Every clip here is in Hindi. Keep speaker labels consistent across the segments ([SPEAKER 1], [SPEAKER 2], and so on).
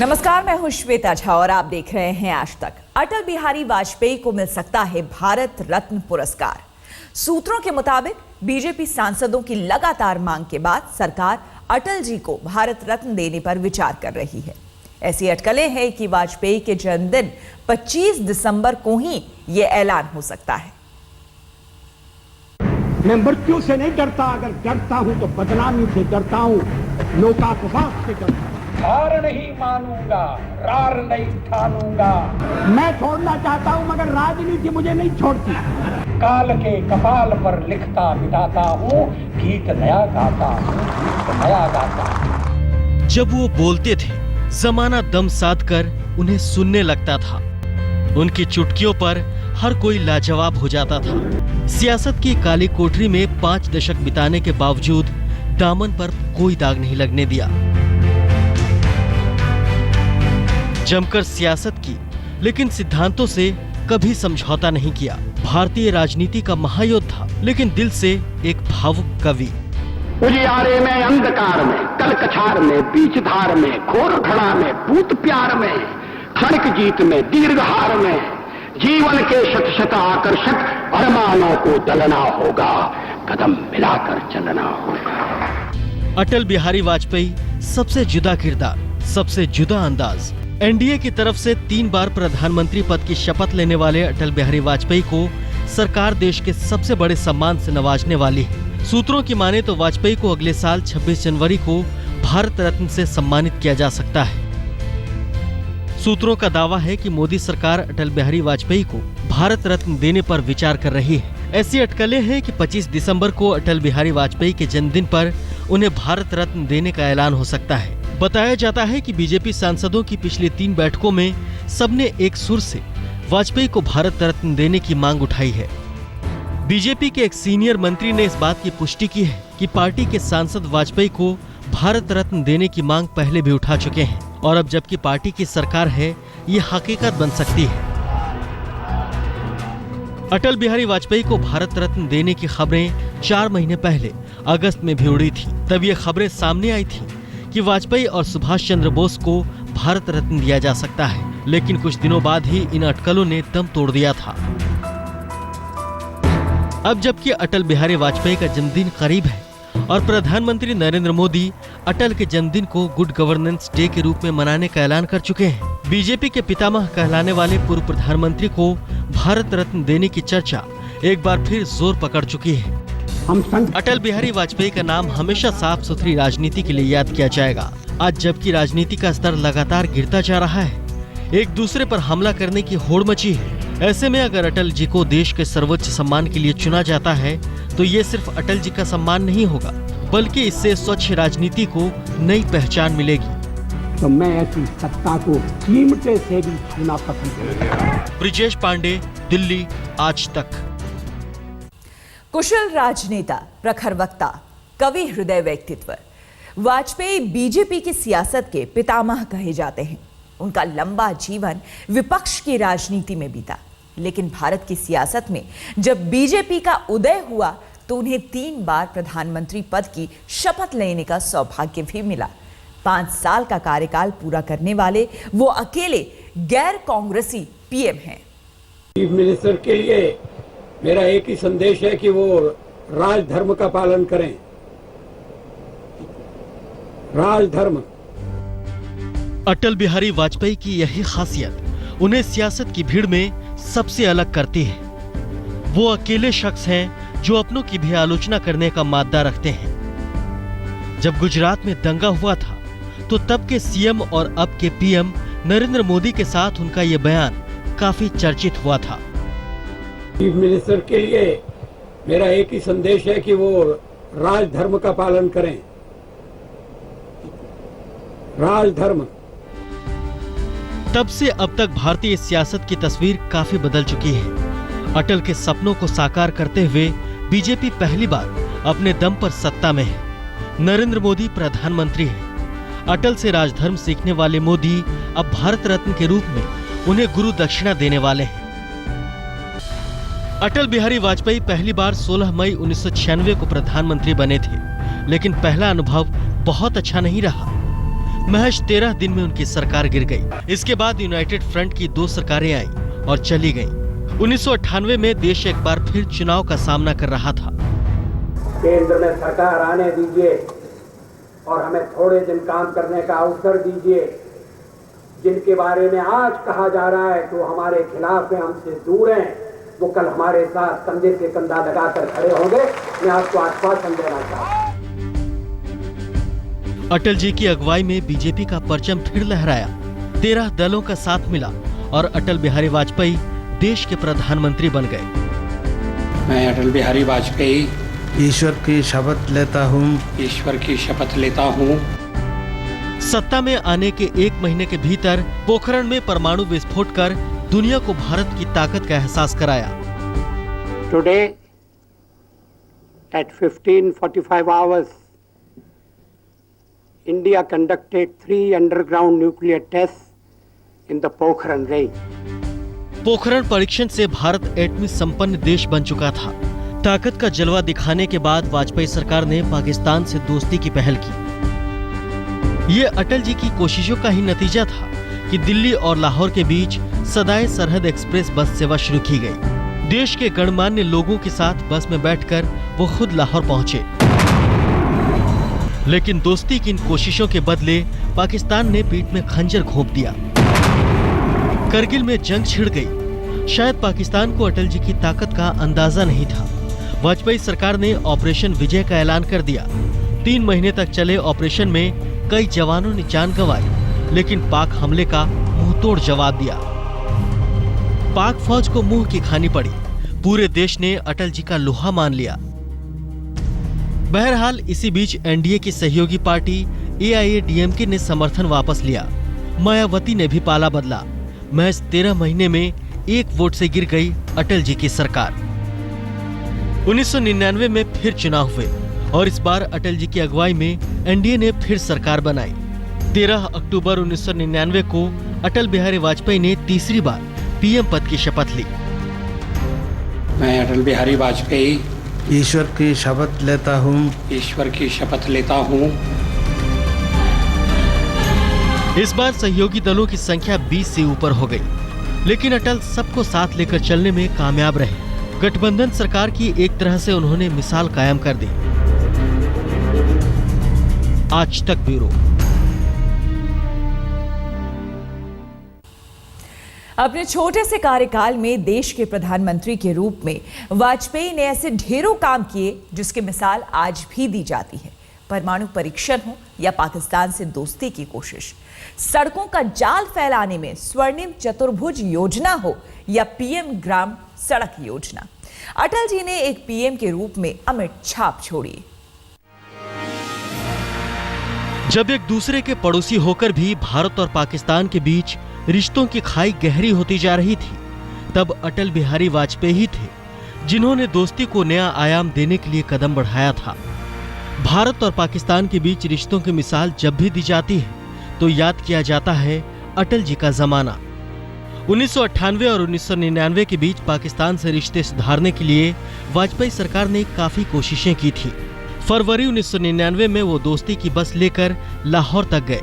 [SPEAKER 1] नमस्कार, मैं हूं श्वेता झा और आप देख रहे हैं आज तक। अटल बिहारी वाजपेयी को मिल सकता है भारत रत्न पुरस्कार। सूत्रों के मुताबिक बीजेपी सांसदों की लगातार मांग के बाद सरकार अटल जी को भारत रत्न देने पर विचार कर रही है। ऐसी अटकलें हैं कि वाजपेयी के जन्मदिन 25 दिसंबर को ही यह ऐलान हो सकता है।
[SPEAKER 2] मैं मृत्यु से नहीं डरता, अगर डरता हूं तो बदनामी से डरता हूं, लोकापवाद से डरता हूं।
[SPEAKER 3] हार नहीं मानूंगा, रार नहीं ठानूंगा।
[SPEAKER 2] मैं छोड़ना चाहता हूं मगर राजनीति मुझे नहीं छोड़ती।
[SPEAKER 3] काल के कपाल पर लिखता मिटाता हूँ, गीत नया गाता हूँ, गीत नया गाता हूँ।
[SPEAKER 4] जब वो बोलते थे, जमाना दम साध कर उन्हें सुनने लगता था। उनकी चुटकियों पर हर कोई लाजवाब हो जाता था। सियासत की काली कोठरी में 5 दशक बिताने के बावजूद दामन पर कोई दाग नहीं लगने दिया। जमकर सियासत की, लेकिन सिद्धांतों से कभी समझौता नहीं किया। भारतीय राजनीति का महायोद्धा, लेकिन दिल से एक भावुक कवि।
[SPEAKER 5] उजियारे में, अंधकार में, कलकछार में, बीच धार में, घोर घड़ा में, भूत प्यार में, क्षणिक जीत में, दीर्घ हार में, जीवन के शत शत आकर्षक अरमानों को दलना होगा, कदम मिलाकर चलना होगा।
[SPEAKER 4] अटल बिहारी वाजपेयी सबसे जुदा किरदार, सबसे जुदा अंदाज। एनडीए की तरफ से 3 बार प्रधानमंत्री पद की शपथ लेने वाले अटल बिहारी वाजपेयी को सरकार देश के सबसे बड़े सम्मान से नवाजने वाली है। सूत्रों की माने तो वाजपेयी को अगले साल 26 जनवरी को भारत रत्न से सम्मानित किया जा सकता है। सूत्रों का दावा है कि मोदी सरकार अटल बिहारी वाजपेयी को भारत रत्न देने पर विचार कर रही है। ऐसी अटकलें हैं कि 25 दिसंबर को अटल बिहारी वाजपेयी के जन्मदिन पर उन्हें भारत रत्न देने का ऐलान हो सकता है। बताया जाता है कि बीजेपी सांसदों की पिछली 3 बैठकों में सबने एक सुर से वाजपेयी को भारत रत्न देने की मांग उठाई है। बीजेपी के एक सीनियर मंत्री ने इस बात की पुष्टि की है कि पार्टी के सांसद वाजपेयी को भारत रत्न देने की मांग पहले भी उठा चुके हैं और अब जबकि पार्टी की सरकार है, ये हकीकत बन सकती है। अटल बिहारी वाजपेयी को भारत रत्न देने की खबरें 4 महीने पहले अगस्त में भी उड़ी थी। तब ये खबरें सामने आई थी कि वाजपेयी और सुभाष चंद्र बोस को भारत रत्न दिया जा सकता है, लेकिन कुछ दिनों बाद ही इन अटकलों ने दम तोड़ दिया था। अब जबकि अटल बिहारी वाजपेयी का जन्मदिन करीब है और प्रधानमंत्री नरेंद्र मोदी अटल के जन्मदिन को गुड गवर्नेंस डे के रूप में मनाने का ऐलान कर चुके हैं, बीजेपी के पितामह कहलाने वाले पूर्व प्रधानमंत्री को भारत रत्न देने की चर्चा एक बार फिर जोर पकड़ चुकी है। अटल बिहारी वाजपेयी का नाम हमेशा साफ सुथरी राजनीति के लिए याद किया जाएगा। आज जबकि राजनीति का स्तर लगातार गिरता जा रहा है, एक दूसरे पर हमला करने की होड़ मची है। ऐसे में अगर अटल जी को देश के सर्वोच्च सम्मान के लिए चुना जाता है तो ये सिर्फ अटल जी का सम्मान नहीं होगा, बल्कि इससे स्वच्छ राजनीति को नई पहचान मिलेगी।
[SPEAKER 2] तो मैं ऐसी सत्ता को कीमते से भी छूना पसंद करूंगा।
[SPEAKER 4] ब्रिजेश पांडे, दिल्ली, आज तक।
[SPEAKER 1] कुशल राजनेता, प्रखर वक्ता, कवि हृदय व्यक्तित्व, वाजपेयी बीजेपी की सियासत के पितामह कहे जाते हैं। उनका लंबा जीवन विपक्ष की राजनीति में बीता, लेकिन भारत की सियासत में जब बीजेपी का उदय हुआ तो उन्हें 3 बार प्रधानमंत्री पद की शपथ लेने का सौभाग्य भी मिला। 5 साल का कार्यकाल पूरा करने वाले वो अकेले गैर कांग्रेसी पीएम हैं।
[SPEAKER 2] चीफ मिनिस्टर के लिए मेरा एक ही संदेश है कि वो राजधर्म का पालन करें। राजधर्म।
[SPEAKER 4] अटल बिहारी वाजपेयी की यही खासियत उन्हें सियासत की भीड़ में सबसे अलग करती है। वो अकेले शख्स हैं जो अपनों की भी आलोचना करने का मादा रखते हैं। जब गुजरात में दंगा हुआ था तो तब के सीएम और अब के पीएम नरेंद्र मोदी के साथ उनका ये बयान काफी चर्चित हुआ था।
[SPEAKER 2] चीफ मिनिस्टर के लिए मेरा एक ही संदेश है कि वो राजधर्म का पालन करें। राजधर्म।
[SPEAKER 4] तब से अब तक भारतीय सियासत की तस्वीर काफी बदल चुकी है। अटल के सपनों को साकार करते हुए बीजेपी पहली बार अपने दम पर सत्ता में है। नरेंद्र मोदी प्रधानमंत्री हैं। अटल से राजधर्म सीखने वाले मोदी अब भारत रत्न के रूप में उन्हें गुरु दक्षिणा देने वाले हैं। अटल बिहारी वाजपेयी पहली बार 16 मई 1996 को प्रधानमंत्री बने थे, लेकिन पहला अनुभव बहुत अच्छा नहीं रहा। महज 13 दिन में उनकी सरकार गिर गई। इसके बाद यूनाइटेड फ्रंट की 2 सरकारें आईं और चली गईं। 1998 में देश एक बार फिर चुनाव का सामना कर रहा था।
[SPEAKER 2] केंद्र में सरकार आने दीजिए और हमें थोड़े दिन काम करने का अवसर दीजिए। जिनके बारे में आज कहा जा रहा है कि वो हमारे खिलाफ हैं, हमसे दूर हैं, वो कल हमारे साथ कंधे से कंधा लगाकर खड़े होंगे। मैं आपको आश्वासन देना चाहता हूं।
[SPEAKER 4] अटल जी की अगुवाई में बीजेपी का परचम फिर लहराया। 13 दलों का साथ मिला और अटल बिहारी वाजपेयी देश के प्रधानमंत्री बन गए।
[SPEAKER 3] मैं अटल बिहारी वाजपेयी
[SPEAKER 6] ईश्वर की शपथ लेता हूँ।
[SPEAKER 3] ईश्वर की शपथ लेता हूँ।
[SPEAKER 4] सत्ता में आने के 1 महीने के भीतर पोखरण में परमाणु विस्फोट कर दुनिया को भारत की ताकत का एहसास कराया।
[SPEAKER 3] Today at 15:45 hours, India conducted 3 underground nuclear tests in the Pokhran range.
[SPEAKER 4] Pokhran परीक्षण से भारत एटमी संपन्न देश बन चुका था। ताकत का जलवा दिखाने के बाद वाजपेयी सरकार ने पाकिस्तान से दोस्ती की पहल की। ये अटल जी की कोशिशों का ही नतीजा था कि दिल्ली और लाहौर के बीच सदाए सरहद एक्सप्रेस बस सेवा शुरू की गई। देश के गणमान्य लोगों के साथ बस में बैठकर वो खुद लाहौर पहुंचे। लेकिन दोस्ती की इन कोशिशों के बदले पाकिस्तान ने पीठ में खंजर घोंप दिया। करगिल में जंग छिड़ गई। शायद पाकिस्तान को अटल जी की ताकत का अंदाजा नहीं था। वाजपेयी सरकार ने ऑपरेशन विजय का ऐलान कर दिया। 3 महीने तक चले ऑपरेशन में कई जवानों ने जान गंवाई, लेकिन पाक हमले का मुंहतोड़ जवाब दिया। पाक फौज को मुंह की खानी पड़ी। पूरे देश ने अटल जी का लोहा मान लिया। बहरहाल इसी बीच एनडीए की सहयोगी पार्टी एआईएडीएमके ने समर्थन वापस लिया। मायावती ने भी पाला बदला। महज 13 महीने में 1 वोट से गिर गई अटल जी की सरकार। 1999 में फिर चुनाव हुए और इस बार अटल जी की अगुवाई में एनडीए ने फिर सरकार बनाई। 13 अक्टूबर 1999 को अटल बिहारी वाजपेयी ने तीसरी बार पीएम पद की शपथ ली।
[SPEAKER 3] मैं अटल बिहारी वाजपेयी
[SPEAKER 6] ईश्वर की शपथ लेता हूँ।
[SPEAKER 3] ईश्वर की शपथ लेता हूँ।
[SPEAKER 4] इस बार सहयोगी दलों की संख्या 20 से ऊपर हो गई, लेकिन अटल सबको साथ लेकर चलने में कामयाब रहे। गठबंधन सरकार की एक तरह से उन्होंने मिसाल कायम कर दी। आज तक ब्यूरो।
[SPEAKER 1] अपने छोटे से कार्यकाल में देश के प्रधानमंत्री के रूप में वाजपेयी ने ऐसे ढेरों काम किए जिसकी मिसाल आज भी दी जाती है। परमाणु परीक्षण हो या पाकिस्तान से दोस्ती की कोशिश, सड़कों का जाल फैलाने में स्वर्णिम चतुर्भुज योजना हो या पीएम ग्राम सड़क योजना, अटल जी ने एक पीएम के रूप में अमिट छाप छोड़ी।
[SPEAKER 4] जब एक दूसरे के पड़ोसी होकर भी भारत और पाकिस्तान के बीच रिश्तों की खाई गहरी होती जा रही थी, तब अटल बिहारी वाजपेयी ही थे जिन्होंने दोस्ती को नया आयाम देने के लिए कदम बढ़ाया था। भारत और पाकिस्तान के बीच रिश्तों की मिसाल जब भी दी जाती है तो याद किया जाता है अटल जी का जमाना। 1998 और 1999 के बीच पाकिस्तान से रिश्ते सुधारने के लिए वाजपेयी सरकार ने काफी कोशिशें की थी। फरवरी 1999 में वो दोस्ती की बस लेकर लाहौर तक गए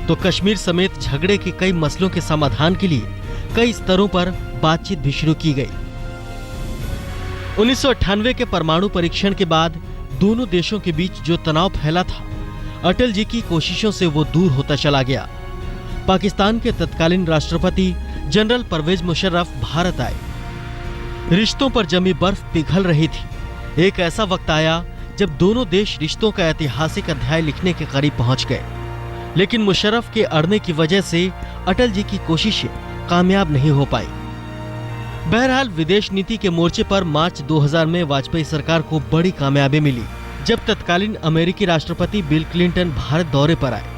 [SPEAKER 4] तो कश्मीर समेत झगड़े के कई मसलों के समाधान के लिए कई स्तरों पर बातचीत भी शुरू की गई। 1998 के परमाणु परीक्षण के बाद दोनों देशों के बीच जो तनाव फैला था, अटल जी की कोशिशों से वो दूर होता चला गया। पाकिस्तान के तत्कालीन राष्ट्रपति जनरल परवेज मुशर्रफ भारत आए। रिश्तों पर जमी बर्फ पिघल रही थी। एक ऐसा वक्त आया जब दोनों देश रिश्तों का ऐतिहासिक अध्याय लिखने के करीब पहुंच गए, लेकिन मुशर्रफ के अड़ने की वजह से अटल जी की कोशिशें कामयाब नहीं हो पाई। बहरहाल विदेश नीति के मोर्चे पर मार्च 2000 में वाजपेयी सरकार को बड़ी कामयाबी मिली जब तत्कालीन अमेरिकी राष्ट्रपति बिल क्लिंटन भारत दौरे पर आए।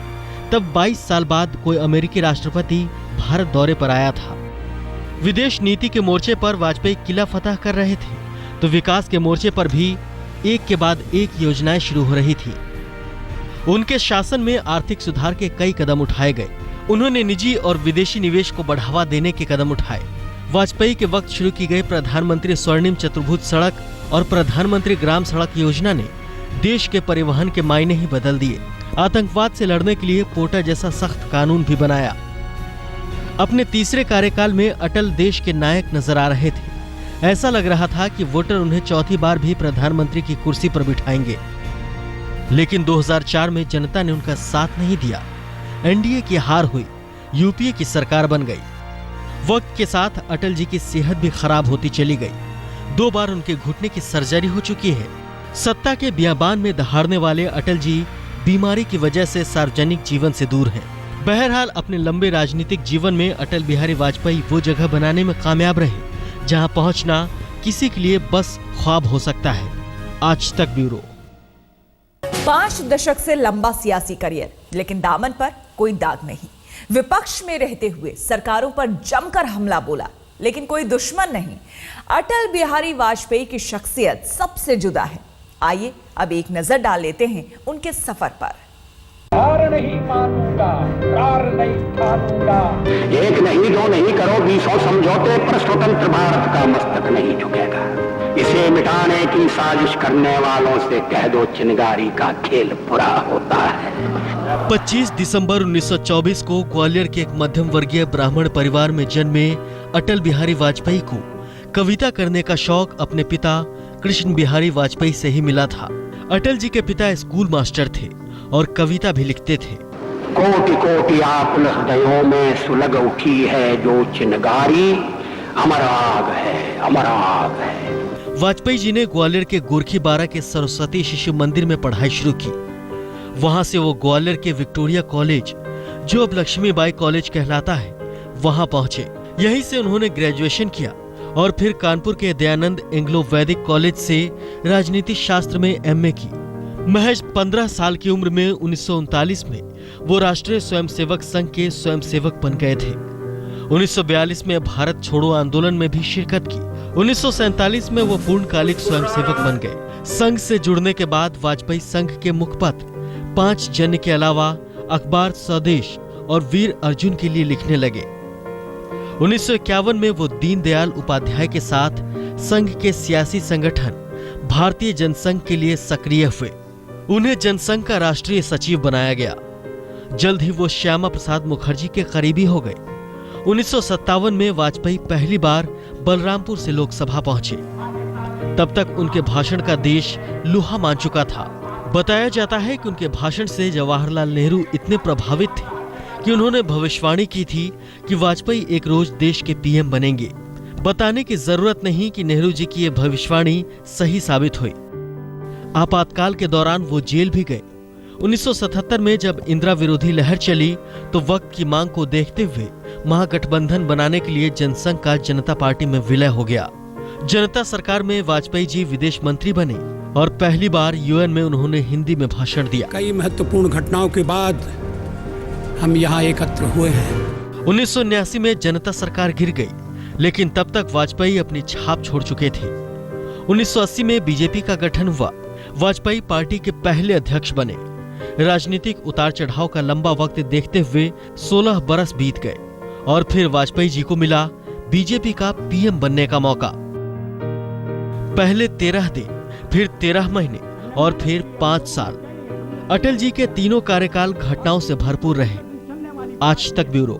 [SPEAKER 4] तब 22 साल बाद कोई अमेरिकी राष्ट्रपति भारत दौरे पर आया था। विदेश नीति के मोर्चे पर वाजपेयी किला फतह कर रहे थे तो विकास के मोर्चे पर भी एक के बाद एक योजनाएं शुरू हो रही थी। उनके शासन में आर्थिक सुधार के कई कदम उठाए गए। उन्होंने निजी और विदेशी निवेश को बढ़ावा देने के कदम उठाए। वाजपेयी के वक्त शुरू की गई प्रधानमंत्री स्वर्णिम चतुर्भुज सड़क और प्रधानमंत्री ग्राम सड़क योजना ने देश के परिवहन के मायने ही बदल दिए। आतंकवाद से लड़ने के लिए पोटा जैसा सख्त कानून भी बनाया। अपने तीसरे कार्यकाल में अटल देश के नायक नजर आ रहे थे। ऐसा लग रहा था कि वोटर उन्हें चौथी बार भी प्रधानमंत्री की कुर्सी पर बिठाएंगे। लेकिन 2004 में जनता ने उनका साथ नहीं दिया। एनडीए की हार हुई, यूपीए की सरकार बन गई। वक्त के साथ अटल जी की सेहत भी खराब होती चली गई। 2 बार उनके घुटने की सर्जरी हो चुकी है। सत्ता के बियाबान में दहाड़ने वाले अटल जी बीमारी की वजह से सार्वजनिक जीवन से दूर हैं। बहरहाल अपने लंबे राजनीतिक जीवन में अटल बिहारी वाजपेयी वो जगह बनाने में कामयाब रहे जहां पहुंचना किसी के लिए बस ख्वाब हो सकता है। आज तक ब्यूरो।
[SPEAKER 1] 5 दशक से लंबा सियासी करियर, लेकिन दामन पर कोई दाग नहीं। विपक्ष में रहते हुए सरकारों पर जमकर हमला बोला, लेकिन कोई दुश्मन नहीं। अटल बिहारी वाजपेयी की शख्सियत सबसे जुदा है। आइए अब एक नजर डाल लेते हैं उनके सफर पर।
[SPEAKER 3] हार नहीं मानूंगा, प्रार नहीं ठानूंगा।
[SPEAKER 5] एक नहीं, दो नहीं, करो 20 समझौते पर स्वतंत्र भारत का मस्तक नहीं झुकेगा। इसे मिटाने की साजिश करने वालों से कह दो चिनगारी का खेल पूरा होता है।
[SPEAKER 4] 25 दिसंबर 1924 को ग्वालियर के एक मध्यम वर्गीय ब्राह्मण परिवार में जन्मे अटल बिहारी वाजपेयी को कविता करने का शौक अपने पिता कृष्ण बिहारी वाजपेयी से ही मिला था। अटल जी के पिता स्कूल मास्टर थे और कविता भी लिखते थे।
[SPEAKER 5] कोटि कोटि आकुल हृदयों में सुलग उठी है जो चिनगारी, अमर आग है, अमर आग है।
[SPEAKER 4] वाजपेयी जी ने ग्वालियर के गोरखी बारा के सरस्वती शिशु मंदिर में पढ़ाई शुरू की। वहां से वो ग्वालियर के विक्टोरिया कॉलेज, जो अब लक्ष्मीबाई कॉलेज कहलाता है, वहां पहुंचे। यहीं से उन्होंने ग्रेजुएशन किया और फिर कानपुर के दयानंद एंग्लो वैदिक कॉलेज से राजनीति शास्त्र में एमए की। महज 15 साल की उम्र में 1939 में वो राष्ट्रीय स्वयंसेवक संघ के स्वयंसेवक बन गए थे। 1942 में भारत छोड़ो आंदोलन में भी शिरकत की। 1947 में वो पूर्णकालिक स्वयंसेवक बन गए। संघ से जुड़ने के बाद वाजपेयी संघ के मुखपत्र 5 जन के अलावा अखबार स्वदेश और वीर अर्जुन के लिए लिखने लगे। 1951 में वो दीनदयाल उपाध्याय के साथ संघ के सियासी संगठन भारतीय जनसंघ के लिए सक्रिय हुए। उन्हें जनसंघ का राष्ट्रीय सचिव बनाया गया। जल्द ही वो श्यामा प्रसाद मुखर्जी के करीबी हो गए। 1957 में वाजपेयी पहली बार बलरामपुर से लोकसभा पहुंचे। तब तक उनके भाषण का देश लूहा मान चुका था। बताया जाता है कि उनके भाषण से जवाहरलाल नेहरू इतने प्रभावित थे कि उन्होंने भविष्यवाणी की थी कि वाजपेयी एक रोज देश के पीएम बनेंगे। बताने की जरूरत नहीं कि नेहरू जी की यह भविष्यवाणी सही साबित हुई। आपातकाल के दौरान वो जेल भी गए। 1977 में जब इंदिरा विरोधी लहर चली तो वक्त की मांग को देखते हुए महागठबंधन बनाने के लिए जनसंघ का जनता पार्टी में विलय हो गया। जनता सरकार में वाजपेयी जी विदेश मंत्री बने और पहली बार यूएन में उन्होंने हिंदी में भाषण दिया।
[SPEAKER 7] कई महत्वपूर्ण घटनाओं के बाद हम यहाँ एकत्र हुए हैं।
[SPEAKER 4] 1979 में जनता सरकार गिर गई, लेकिन तब तक वाजपेयी अपनी छाप छोड़ चुके थे। 1980 में बीजेपी का गठन हुआ। वाजपेयी पार्टी के पहले अध्यक्ष बने। राजनीतिक उतार चढ़ाव का लंबा वक्त देखते हुए 16 बरस बीत गए और फिर वाजपेयी जी को मिला बीजेपी का पीएम बनने का मौका। पहले 13 दिन, फिर 13 महीने और फिर 5 साल। अटल जी के तीनों कार्यकाल घटनाओं से भरपूर रहे। आज तक ब्यूरो।